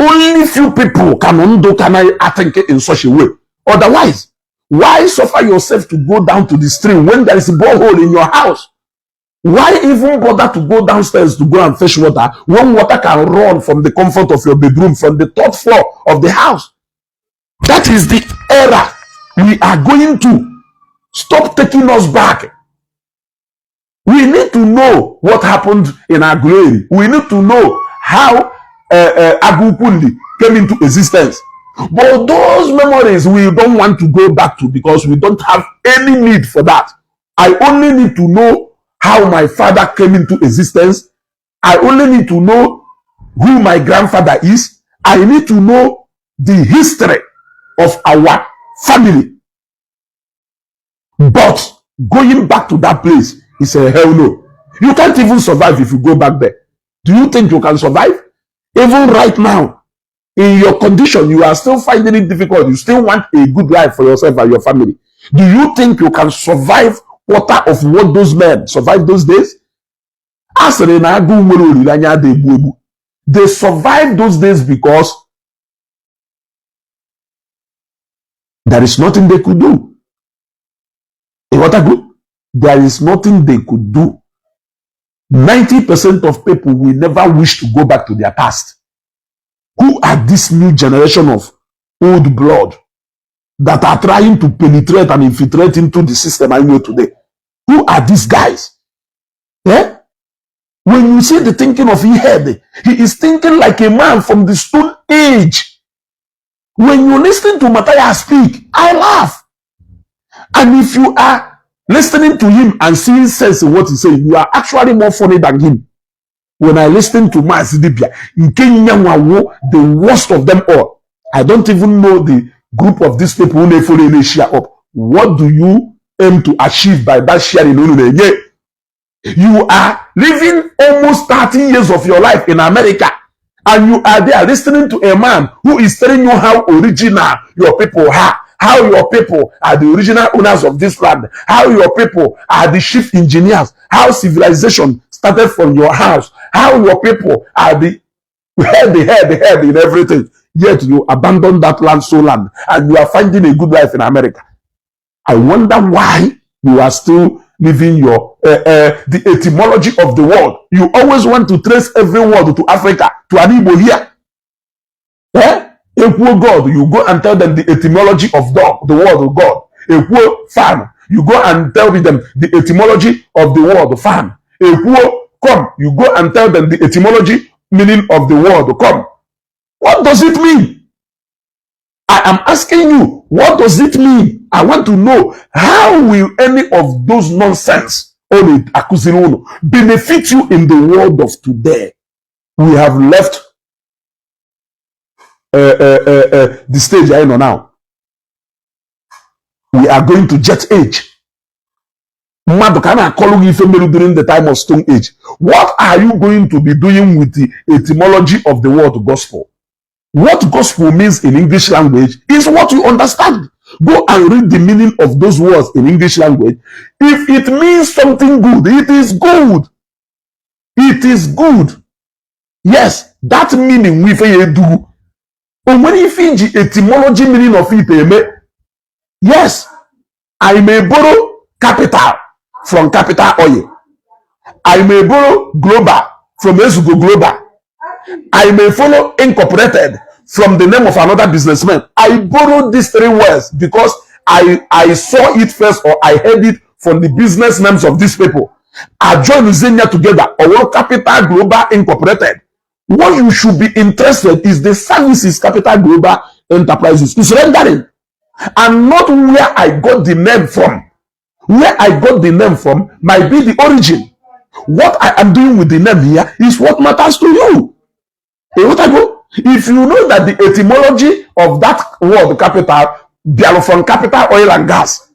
Only few people can I think in such a way. Otherwise, why suffer yourself to go down to the stream when there is a borehole in your house? Why even bother to go downstairs to go and fetch water when water can run from the comfort of your bedroom, from the 3rd floor of the house? That is the era we are going to. Stop taking us back. We need to know what happened in Aguleri. We need to know how Agukundi came into existence. But those memories we don't want to go back to because we don't have any need for that. I only need to know how my father came into existence. I only need to know who my grandfather is. I need to know the history of our family. But going back to that place is a hell no. You can't even survive if you go back there. Do you think you can survive? Even right now, in your condition, you are still finding it difficult. You still want a good life for yourself and your family. Do you think you can survive quarter of what those men survived those days? They survived those days because there is nothing they could do. There is nothing they could do. 90% of people will never wish to go back to their past. Who are this new generation of old blood that are trying to penetrate and infiltrate into the system I know today? Who are these guys? Yeah? When you see the thinking of Ihede, he is thinking like a man from the Stone Age. When you listen to Matthias speak, I laugh. And if you are listening to him and seeing sense in what he says, you are actually more funny than him. when I listen to Mazi Dibia, the worst of them all. I don't even know the group of these people who never really share up. What do you aim to achieve by that sharing? You are living almost 30 years of your life in America, and you are there listening to a man who is telling you how original your people are, how your people are the original owners of this land, how your people are the chief engineers, how civilization started from your house, how your people are the head in everything. Yet you abandon that land so long, and you are finding a good life in America. I wonder why you are still living your the etymology of the word. You always want to trace every word to Africa, to an Igbo here. Equal God, you go and tell them the etymology of God, the word of God. Equal fan, you go and tell them the etymology of the word fan. Equal come, you go and tell them the etymology meaning of the word come. What does it mean? I am asking you, what does it mean? I want to know, how will any of those nonsense benefit you in the world of today? We have left the stage I know now. We are going to jet age. During the time of Stone Age. What are you going to be doing with the etymology of the word gospel? What gospel means in English language is what you understand. Go and read the meaning of those words in English language. If it means something good, it is good. It is good. Yes, that meaning we do. But when you the etymology meaning of it, yes, I may borrow capital from Capital Oil. I may borrow global from Esugo Global. I may follow incorporated from the name of another businessman. I borrowed these three words because I saw it first, or I heard it from the business names of these people. I joined Zenia together, or Capital Global Incorporated. What you should be interested is the services Capital Global Enterprises is rendering, and not where I got the name from. Where I got the name from might be the origin. What I am doing with the name here is what matters to you. If you know that the etymology of that word capital, they are from Capital Oil and Gas,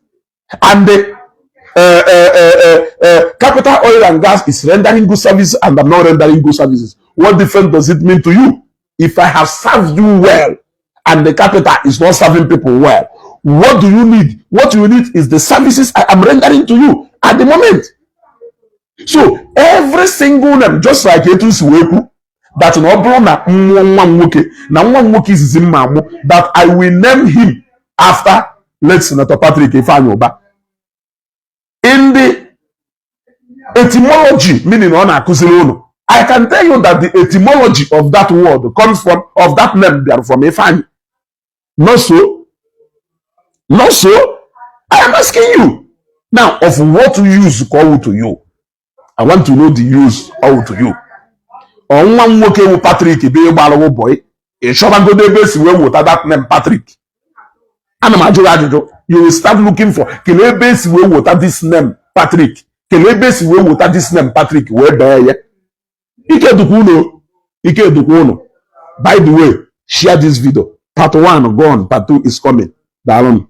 and the Capital Oil and Gas is rendering good services and I'm not rendering good services, what difference does it mean to you? If I have served you well and the capital is not serving people well, what do you need? What you need is the services I am rendering to you at the moment. So every single name, just like Etu Siweku, that is that I will name him after late Senator Patrick Ifanyoba. In the etymology, meaning on Akusilono, I can tell you that the etymology of that word comes from, of that name, they are from Ifan. Not so. Not so. I am asking you. Now, of what use call to you? I want to know the use out to you. On one working with Patrick, be a ballow boy, a shop go the base with that name Patrick. And you will start looking for Kelebes way with this name Patrick. Kelebes way with this name Patrick. Where there? Ike Dukuno. By the way, share this video. Part 1 gone, part 2 is coming. Darling.